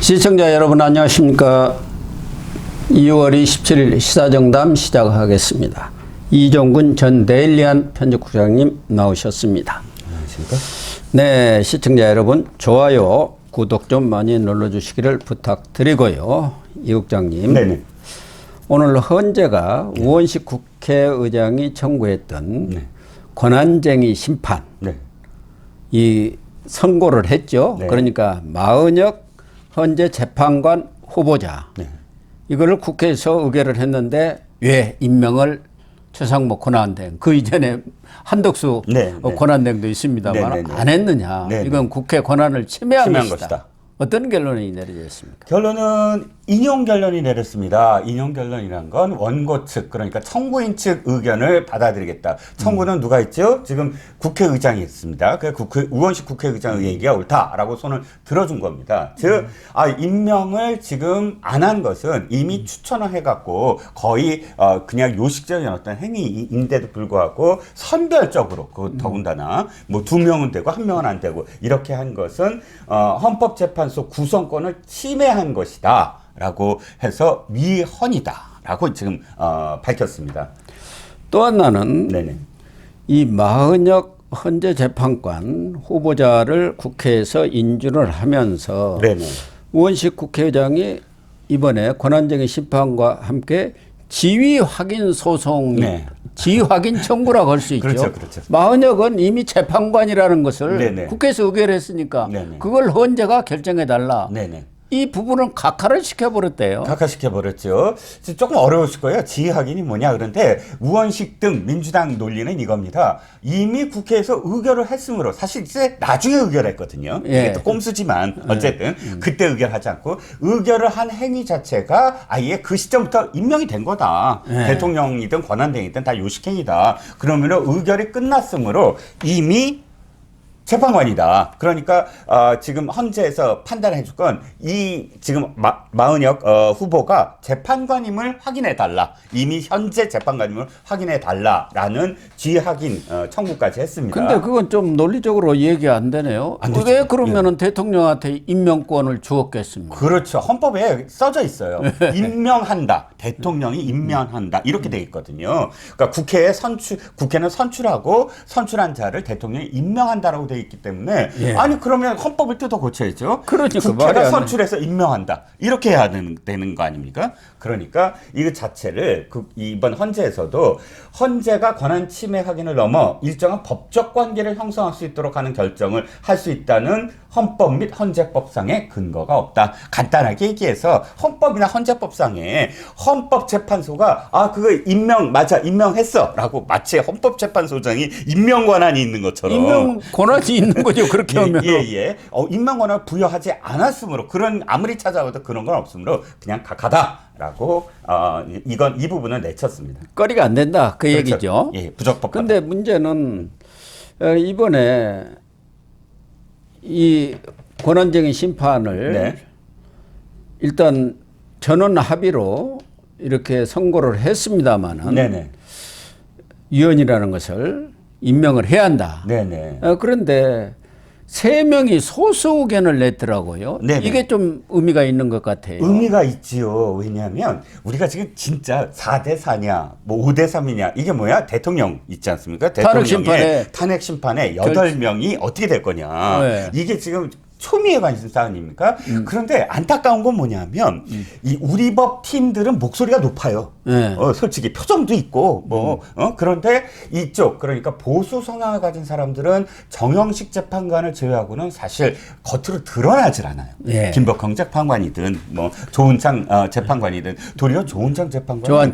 시청자 여러분 안녕하십니까. 2월 27일 시사정담 시작하겠습니다. 이종근 전 데일리안 편집국장님 나오셨습니다. 안녕하십니까. 네, 시청자 여러분 좋아요, 구독 좀 많이 눌러주시기를 부탁드리고요. 이 국장님, 네네. 오늘 헌재가 우원식 국회의장이 청구했던 권한쟁의 심판 네. 이 선고를 했죠. 네. 그러니까 마은혁 헌재 재판관 후보자 이거를 국회에서 의결을 했는데 왜 임명을 최상목 권한대행 그 이전에 한덕수 권한대행도 있습니다만 안 했느냐. 이건 국회 권한을 침해한 것이다. 어떤 결론이 내려졌습니까? 결론은 인용 결론이 내렸습니다. 인용 결론이란 건 원고 측, 그러니까 청구인 측 의견을 받아들이겠다. 청구는 누가 있죠? 지금 국회의장이 있습니다. 그 우원식 국회의장의 얘기가 옳다라고 손을 들어준 겁니다. 즉, 임명을 지금 안 한 것은 이미 추천을 해갖고 거의 그냥 요식적인 어떤 행위인데도 불구하고 선별적으로 더군다나 뭐 2명은 되고 1명은 안 되고 이렇게 한 것은 헌법재판소 구성권을 침해한 것이다. 라고 해서 위헌이다라고 지금 밝혔습니다. 또 하나는 이 마은혁 헌재 재판관 후보자를 국회에서 인준을 하면서 우원식 국회의장이 이번에 권한쟁의 심판과 함께 지위 확인 소송, 지위 확인 청구라고 할 수 있죠. 그렇죠. 마은혁은 이미 재판관이라는 것을 국회에서 의결했으니까 그걸 헌재가 결정해달라. 이 부분은 각하를 시켜버렸대요. 각하시켜버렸죠. 조금 어려우실 거예요. 지휘 확인이 뭐냐. 그런데 우원식 등 민주당 논리는 이겁니다. 이미 국회에서 의결을 했으므로 사실 이제 나중에 의결했거든요. 이게 또 꼼수지만 어쨌든 그때 의결하지 않고 의결을 한 행위 자체가 아예 그 시점부터 임명이 된 거다. 대통령이든 권한대행이든 다 요식행위다. 그러면 의결이 끝났으므로 이미 재판관이다. 그러니까 지금 헌재에서 판단해 줄 건 이 지금 마은혁 후보가 재판관임을 확인해 달라. 이미 현재 재판관임을 확인해 달라라는 지휘 확인 청구까지 했습니다. 근데 그건 좀 논리적으로 얘기 안 되네요. 왜 그러면은 대통령한테 임명권을 주었겠습니까? 그렇죠. 헌법에 써져 있어요. 임명한다. 대통령이 임명한다. 이렇게 돼 있거든요. 그러니까 국회는 선출하고 선출한 자를 대통령이 임명한다라고 돼 있기 때문에 아니 그러면 헌법을 뜯어 고쳐야죠. 그러니까 국회가 선출해서 임명한다. 이렇게 해야 되는 거 아닙니까? 그러니까 이거 자체를 이번 헌재에서도 헌재가 권한 침해 확인을 넘어 일정한 법적 관계를 형성할 수 있도록 하는 결정을 할 수 있다는 헌법 및 헌재법상의 근거가 없다. 간단하게 얘기해서 헌법이나 헌재법상에 헌법재판소가 그거 임명했어 라고 마치 헌법재판소장이 임명 권한이 있는 것처럼 임명 권한이 있는 거죠. 그렇게 하면 임명 권한을 부여하지 않았으므로 그런 아무리 찾아봐도 그런 건 없으므로 그냥 각하다라고 이 부분을 내쳤습니다. 거리가 안 된다 그 얘기죠. 부적법. 근데 문제는 이번에 이 권한쟁의 심판을 일단 전원 합의로 이렇게 선고를 했습니다마는 위원이라는 것을 임명을 해야 한다. 그런데 3명이 소수 의견을 냈더라고요. 이게 좀 의미가 있는 것 같아요. 의미가 있지요. 왜냐하면 우리가 지금 진짜 4대 4냐, 뭐 5대 3이냐 이게 뭐야? 대통령 있지 않습니까? 대통령의 탄핵 심판에 8명이 어떻게 될 거냐. 이게 지금 초미의 관심사 아닙니까? 그런데 안타까운 건 뭐냐면 이 우리 법 팀들은 목소리가 높아요. 솔직히 표정도 있고 그런데 이쪽 그러니까 보수 성향을 가진 사람들은 정형식 재판관을 제외하고는 사실 겉으로 드러나질 않아요. 김덕형 재판관이든 뭐 조은창 재판관이든 도리어 조은창 재판관은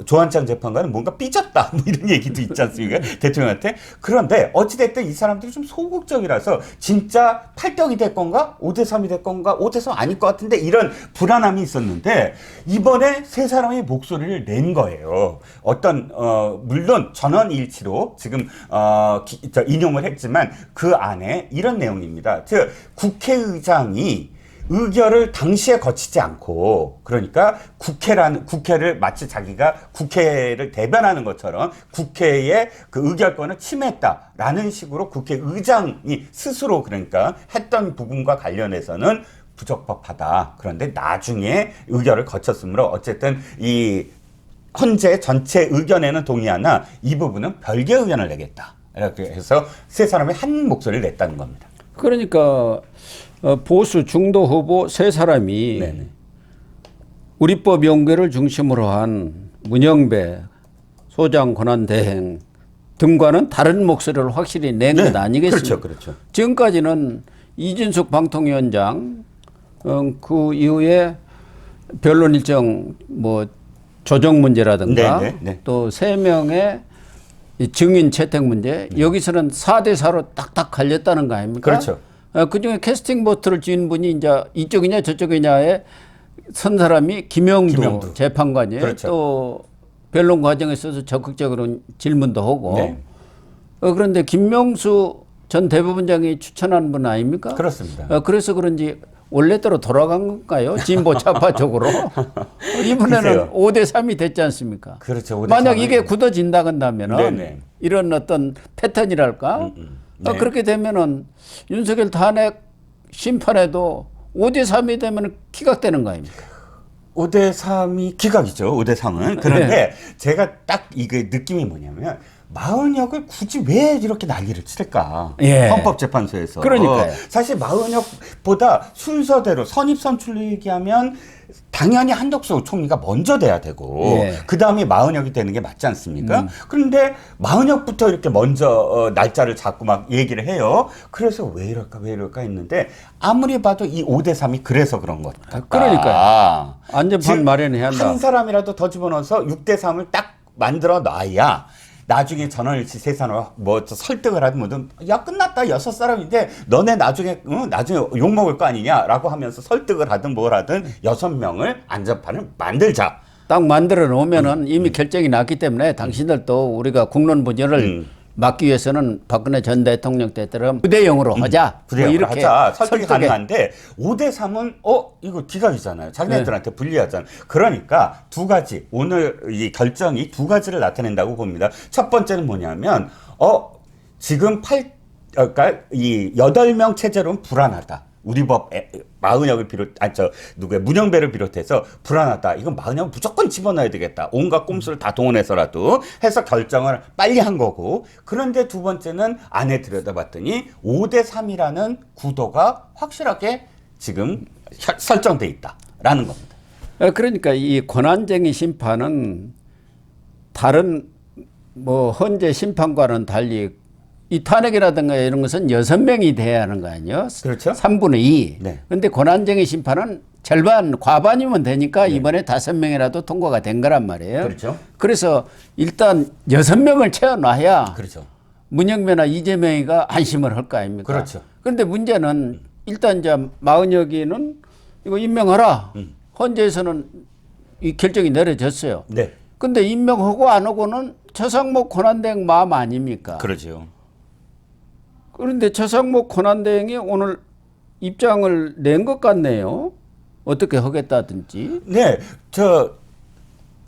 조한창 재판관은 뭔가 삐졌다 뭐 이런 얘기도 있지 않습니까? 대통령한테. 그런데 어찌됐든 이 사람들이 좀 소극적이라서 진짜 팔떡이 될 건가? 5대 3이 될 건가? 5대 3 아닐 것 같은데 이런 불안함이 있었는데 이번에 세 사람의 목소리를 낸 거예요. 물론 전원일치로 지금 인용을 했지만 그 안에 이런 내용입니다. 즉 국회의장이 의결을 당시에 거치지 않고 그러니까 국회를 마치 자기가 국회를 대변하는 것처럼 국회의 그 의결권을 침해했다라는 식으로 국회의장이 스스로 그러니까 했던 부분과 관련해서는 부적법하다. 그런데 나중에 의결을 거쳤으므로 어쨌든 이 헌재 전체 의견에는 동의하나 이 부분은 별개 의견을 내겠다. 이렇게 해서 세 사람이 한 목소리를 냈다는 겁니다. 그러니까 보수 중도 후보 세 사람이 네네. 우리법 연구를 중심으로 한 문영배 소장 권한 대행 등과는 다른 목소리를 확실히 낸 것 아니겠습니까? 그렇죠, 그렇죠. 지금까지는 이준석 방통위원장 그 이후에 변론 일정 뭐 조정 문제라든가 또 3명의 증인 채택 문제 여기서는 4대 4로 딱딱 갈렸다는 거 아닙니까? 그렇죠. 그중에 캐스팅 보트를 쥔 분이 이제 이쪽이냐 저쪽이냐에 선 사람이 김영두 재판관이에요. 그렇죠. 또 변론 과정에 있어서 적극적으로 질문도 하고. 네. 그런데 김명수 전 대법원장이 추천한 분 아닙니까? 그렇습니다. 그래서 그런지 원래대로 돌아간 건가요? 진보 좌파 쪽으로. 이번에는 5대 3이 됐지 않습니까? 그렇죠. 5대 만약 3은. 이게 굳어진다 한다면은 이런 어떤 패턴이랄까? 네. 그렇게 되면은 윤석열 탄핵 심판에도 5대 3이 되면 기각되는 거 아닙니까? 5대 3이 기각이죠. 5대 3은. 그런데 네. 제가 딱 이게 느낌이 뭐냐면 마흔역을 굳이 왜 이렇게 난리를 칠까? 예. 헌법재판소에서. 그러니까요. 사실 마흔역보다 순서대로 선입선출로 얘기하면 당연히 한덕수 총리가 먼저 돼야 되고 그 다음에 마흔역이 되는 게 맞지 않습니까? 그런데 마흔역부터 이렇게 먼저 날짜를 잡고 막 얘기를 해요. 그래서 왜 이럴까 했는데 아무리 봐도 이 5대 3이 그래서 그런 것 같다. 그러니까요. 안전판 마련해야 한다. 한 사람이라도 더 집어넣어서 6대 3을 딱 만들어 놔야 나중에 전원일치 세산을 뭐 설득을 하든 뭐든 야 끝났다 6사람인데 너네 나중에 욕먹을 거 아니냐라고 하면서 설득을 하든 뭘 하든 6명을 안전판을 만들자. 딱 만들어 놓으면은 이미 결정이 났기 때문에 당신들도 우리가 국론 분열을 막기 위해서는 박근혜 전 대통령 때처럼 9대 0으로 하자. 9대 0으로 뭐 이렇게 하자. 설득이 가능한데 5대 3은 이거 기각이잖아요. 자기네들한테 불리하잖아요. 그러니까 두 가지 오늘 이 결정이 두 가지를 나타낸다고 봅니다. 첫 번째는 뭐냐면 지금 그러니까 이 8명 체제로는 불안하다. 우리 법 마흔역을 문영배를 비롯해서 불안하다. 이건 마흔역 무조건 집어넣어야 되겠다. 온갖 꼼수를 다 동원해서라도 해서 결정을 빨리 한 거고. 그런데 두 번째는 안에 들여다봤더니 5대 3이라는 구도가 확실하게 지금 설정돼 있다라는 겁니다. 그러니까 이 권한쟁의 심판은 다른 뭐 헌재 심판과는 달리 이 탄핵이라든가 이런 것은 6명이 돼야 하는 거 아니에요? 그렇죠. 3분의 2. 네. 그런데 권한쟁의 심판은 과반이면 되니까 이번에 5명이라도 통과가 된 거란 말이에요. 그렇죠. 그래서 일단 6명을 채워놔야 그렇죠. 문영배나 이재명이가 안심을 할 거 아닙니까? 그렇죠. 그런데 문제는 일단 이제 마흔여기는 이거 임명하라. 헌재에서는 이 결정이 내려졌어요. 네. 근데 임명하고 안 하고는 최상목 권한대행 마음 아닙니까? 그러죠. 그런데 최상목 권한대행이 오늘 입장을 낸 것 같네요. 어떻게 하겠다든지. 네,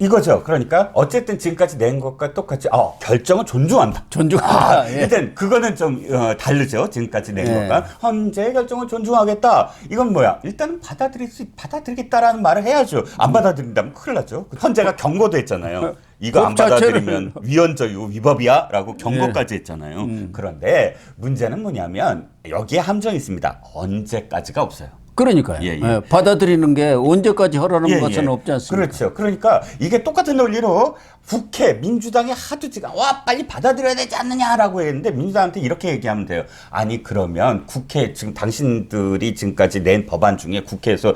이거죠. 그러니까 어쨌든 지금까지 낸 것과 똑같이 결정은 존중한다. 존중한다. 예. 일단 그거는 좀 다르죠. 지금까지 낸 것과 헌재의 결정을 존중하겠다. 이건 뭐야? 일단은 받아들이겠다라는 말을 해야죠. 안 받아들인다면 큰일 나죠. 헌재가 경고도 했잖아요. 이거 안 받아들이면 위헌적이고 위법이야라고 경고까지 했잖아요. 그런데 문제는 뭐냐면 여기에 함정이 있습니다. 언제까지가 없어요. 그러니까요. 예. 받아들이는 게 언제까지 하라는 것은 없지 않습니까? 그렇죠. 그러니까 이게 똑같은 논리로 국회 민주당이 하도 지금 빨리 받아들여야 되지 않느냐라고 했는데 민주당한테 이렇게 얘기하면 돼요. 아니 그러면 국회 지금 당신들이 지금까지 낸 법안 중에 국회에서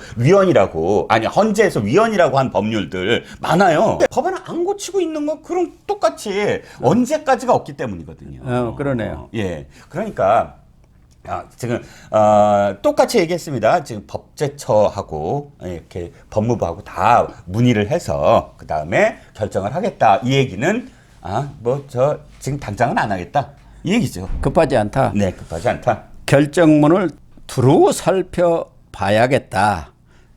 헌재에서 위헌이라고 한 법률들 많아요. 법안을 안 고치고 있는 건 그럼 똑같이 언제까지가 없기 때문이거든요. 그러네요. 예. 그러니까 지금 똑같이 얘기했습니다. 지금 법제처하고 이렇게 법무부하고 다 문의를 해서 그 다음에 결정을 하겠다. 이 얘기는 지금 당장은 안 하겠다. 이 얘기죠. 급하지 않다. 네, 급하지 않다. 결정문을 두루 살펴봐야겠다.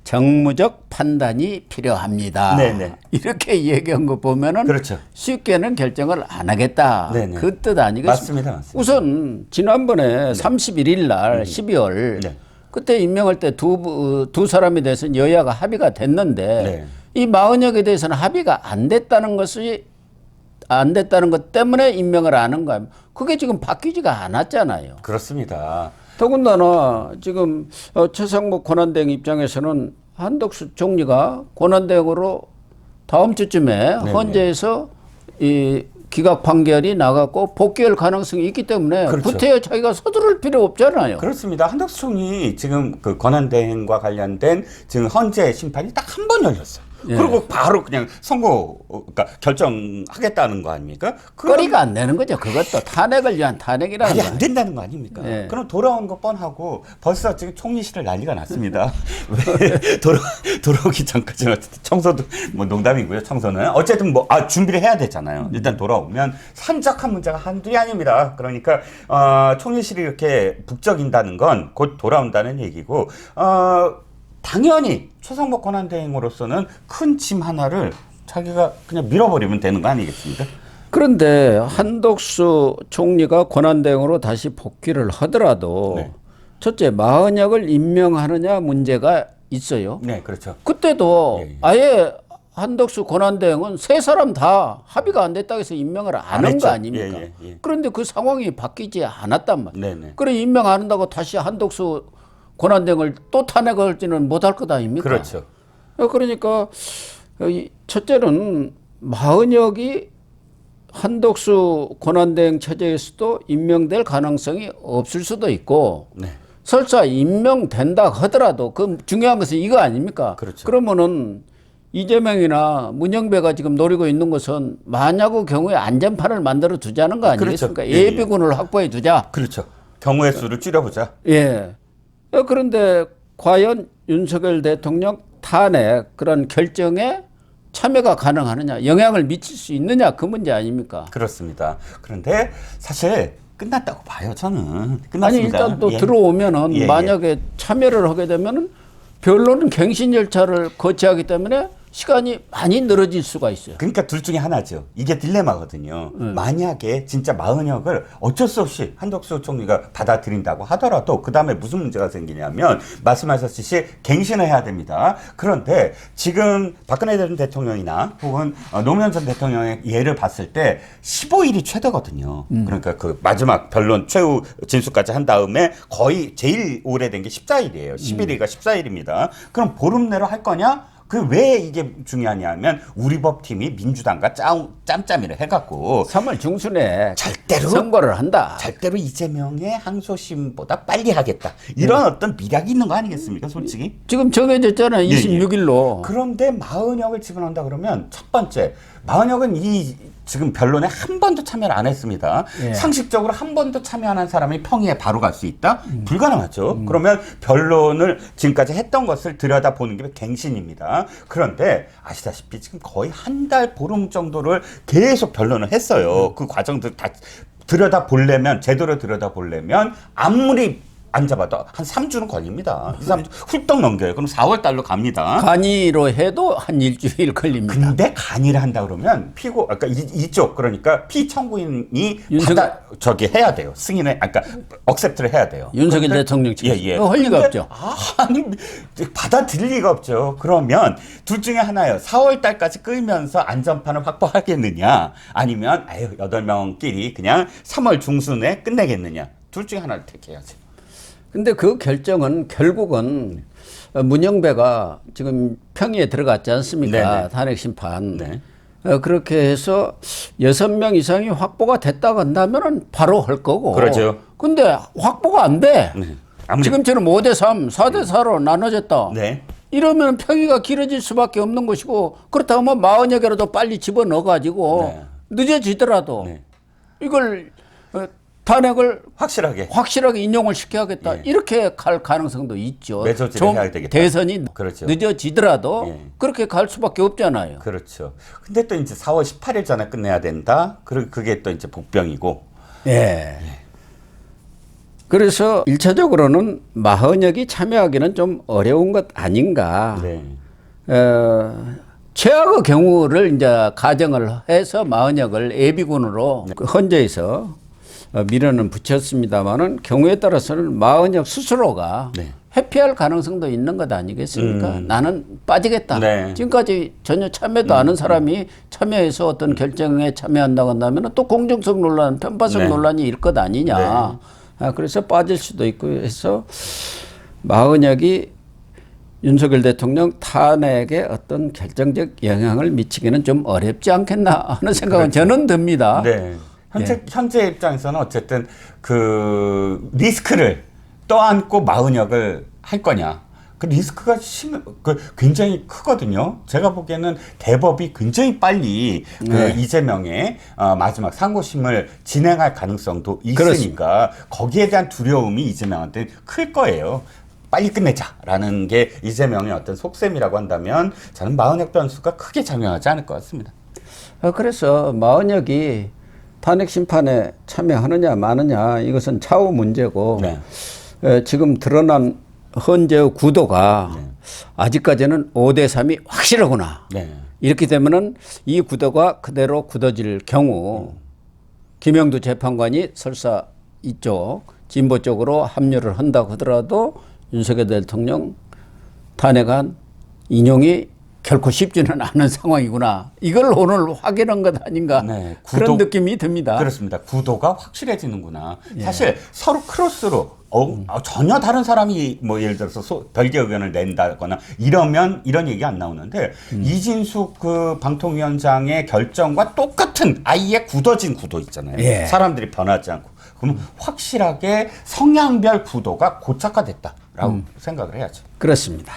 정무적 판단이 필요합니다. 네네. 이렇게 얘기한 거 보면은 그렇죠. 쉽게는 결정을 안 하겠다. 네네. 그 뜻 아니겠습니까? 맞습니다. 우선 지난번에 31일 날 12월 그때 임명할 때 두 사람에 대해서는 여야가 합의가 됐는데 네. 이 마은혁에 대해서는 합의가 안 됐다는 것 때문에 임명을 안 한 거예요. 그게 지금 바뀌지가 않았잖아요. 그렇습니다. 더군다나 지금 최상목 권한대행 입장에서는 한덕수 총리가 권한대행으로 다음 주쯤에 네네. 헌재에서 이 기각 판결이 나갔고 복귀할 가능성이 있기 때문에 그렇죠. 구태여 자기가 서두를 필요 없잖아요. 그렇습니다. 한덕수 총리 지금 그 권한대행과 관련된 지금 헌재 심판이 딱 한 번 열렸어요. 예. 그리고 바로 그냥 그러니까 결정하겠다는 거 아닙니까? 거리가 안 되는 거죠. 그것도 탄핵을 위한 탄핵이라는 말이 거예요. 안 된다는 거 아닙니까? 예. 그럼 돌아온 거 뻔하고 벌써 지금 총리실을 난리가 났습니다. 왜 돌아오기 전까지는 청소도 뭐 농담이고요. 청소는 어쨌든 뭐 준비를 해야 되잖아요. 일단 돌아오면 산적한 문제가 한둘이 아닙니다. 그러니까 총리실이 이렇게 북적인다는 건 곧 돌아온다는 얘기고 당연히 최상목 권한대행으로서는 큰 짐 하나를 자기가 그냥 밀어버리면 되는 거 아니겠습니까? 그런데 한덕수 총리가 권한대행으로 다시 복귀를 하더라도 네. 첫째 마은혁을 임명하느냐 문제가 있어요. 네, 그렇죠. 그때도 예, 예. 아예 한덕수 권한대행은 세 사람 다 합의가 안 됐다고 해서 임명을 안 한 했죠. 거 아닙니까? 예. 그런데 그 상황이 바뀌지 않았단 말이에요. 네네. 그래 임명 안 한다고 다시 한덕수 권한대행을 또 탄핵할지는 못할 것 아닙니까? 그렇죠. 그러니까 첫째는 마은혁이 한덕수 권한대행 체제에서도 임명될 가능성이 없을 수도 있고 네. 설사 임명된다 하더라도 그 중요한 것은 이거 아닙니까? 그렇죠. 그러면은 이재명이나 문영배가 지금 노리고 있는 것은 만약의 경우에 안전판을 만들어 두자는 거 아니겠습니까? 그렇죠. 예, 예. 예비군을 확보해 두자. 그렇죠. 경우의 수를 줄여보자. 예. 그런데 과연 윤석열 대통령 탄핵 그런 결정에 참여가 가능하느냐, 영향을 미칠 수 있느냐 그 문제 아닙니까? 그렇습니다. 그런데 사실 끝났다고 봐요. 저는 끝났습니다. 아니 일단 또 예. 들어오면은 예, 예. 만약에 참여를 하게 되면은 변론은 갱신 절차를 거치하기 때문에 시간이 많이 늘어질 수가 있어요. 그러니까 둘 중에 하나죠. 이게 딜레마거든요. 만약에 진짜 마은혁을 어쩔 수 없이 한덕수 총리가 받아들인다고 하더라도 그 다음에 무슨 문제가 생기냐면 말씀하셨듯이 갱신을 해야 됩니다. 그런데 지금 박근혜 전 대통령이나 혹은 노무현 전 대통령의 예를 봤을 때 15일이 최대거든요. 그러니까 그 마지막 변론 최후 진술까지 한 다음에 거의 제일 오래된 게 14일이에요. 11일과 14일입니다. 그럼 보름 내로 할 거냐? 그 왜 이게 중요하냐면 우리 법팀이 민주당과 짬짬이를 해갖고 3월 중순에 절대로 선거를 한다. 절대로 이재명의 항소심보다 빨리 하겠다. 이런 어떤 미략이 있는 거 아니겠습니까, 솔직히? 지금 정해졌잖아요. 26일로. 그런데 마은혁을 집어넣는다 그러면 첫 번째, 마은혁은 이 지금 변론에 한 번도 참여를 안 했습니다. 예. 상식적으로 한 번도 참여 안 한 사람이 평의에 바로 갈 수 있다? 불가능하죠. 그러면 변론을 지금까지 했던 것을 들여다보는 게 갱신입니다. 그런데 아시다시피 지금 거의 한 달 보름 정도를 계속 변론을 했어요. 그 과정들 다 들여다보려면, 제대로 들여다보려면 아무리 안 잡아도 한 3주는 걸립니다. 2, 3주 훌떡 넘겨요. 그럼 4월 달로 갑니다. 간이로 해도 한 일주일 걸립니다. 근데 간이를 한다 그러면 그러니까 이쪽 그러니까 피청구인이 저기 해야 돼요. 승인을 억셉트를 해야 돼요. 윤석열 그런데, 대통령 측에서. 예. 할 리가 없죠. 아니 받아들일 리가 없죠. 그러면 둘 중에 하나예요. 4월 달까지 끌면서 안전판을 확보하겠느냐, 아니면 8명끼리 그냥 3월 중순에 끝내겠느냐. 둘 중에 하나를 택해야죠. 근데 그 결정은 결국은 문영배가 지금 평의에 들어갔지 않습니까? 네네. 탄핵 심판. 네. 그렇게 해서 6명 이상이 확보가 됐다고 한다면은 바로 할 거고. 그렇죠. 근데 확보가 안 돼. 네. 지금처럼 5대3, 4대4로 나눠졌다. 네. 이러면 평의가 길어질 수밖에 없는 것이고, 그렇다면 마흔여개라도 빨리 집어넣어가지고 네. 늦어지더라도 네. 이걸 탄핵을 확실하게 인용을 시켜야겠다. 예. 이렇게 갈 가능성도 있죠. 매조지를 좀 해야 되겠다. 대선이 그렇죠. 늦어지더라도 예. 그렇게 갈 수밖에 없잖아요. 그렇죠. 근데 또 이제 4월 18일 전에 끝내야 된다. 그게 또 이제 복병이고. 예. 그래서 1차적으로는 마흔혁이 참여하기는 좀 어려운 것 아닌가. 네. 최악의 경우를 이제 가정을 해서 마흔혁을 예비군으로 그 헌재에서 밀어는 붙였습니다만은 경우에 따라서는 마흔혁 스스로가 네. 회피할 가능성도 있는 것 아니겠습니까? 나는 빠지겠다. 네. 지금까지 전혀 참여도 안 한 사람이 참여해서 어떤 결정에 참여한다고 한다면 또 공정성 논란, 편파성 네. 논란이 일 것 아니냐. 그래서 빠질 수도 있고 해서 마은혁이 윤석열 대통령 탄핵에 어떤 결정적 영향을 미치기는 좀 어렵지 않겠나 하는 생각은 그렇죠. 저는 듭니다. 네. 현재 입장에서는 어쨌든 그 리스크를 떠안고 마은혁을 할 거냐. 그 리스크가 굉장히 크거든요. 제가 보기에는 대법이 굉장히 빨리 그 이재명의 마지막 상고심을 진행할 가능성도 있으니까 그렇습니다. 거기에 대한 두려움이 이재명한테 클 거예요. 빨리 끝내자라는 게 이재명의 어떤 속셈이라고 한다면 저는 마은혁 변수가 크게 작용하지 않을 것 같습니다. 그래서 마은혁이 탄핵 심판에 참여하느냐 마느냐 이것은 차후 문제고 지금 드러난 헌재의 구도가 아직까지는 5대 3이 확실하구나. 이렇게 되면은 이 구도가 그대로 굳어질 경우 김영두 재판관이 설사 이쪽 진보 쪽으로 합류를 한다고 하더라도 윤석열 대통령 탄핵안 인용이 결코 쉽지는 않은 상황이구나. 이걸 오늘 확인한 것 아닌가. 그런 느낌이 듭니다. 그렇습니다. 구도가 확실해지는구나. 사실 서로 크로스로 전혀 다른 사람이 뭐 예를 들어서 별개 의견을 낸다거나 이러면 이런 얘기 안 나오는데 이진숙 그 방통위원장의 결정과 똑같은 아예 굳어진 구도 있잖아요. 사람들이 변하지 않고. 그럼 확실하게 성향별 구도가 고착화됐다라고 생각을 해야죠. 그렇습니다.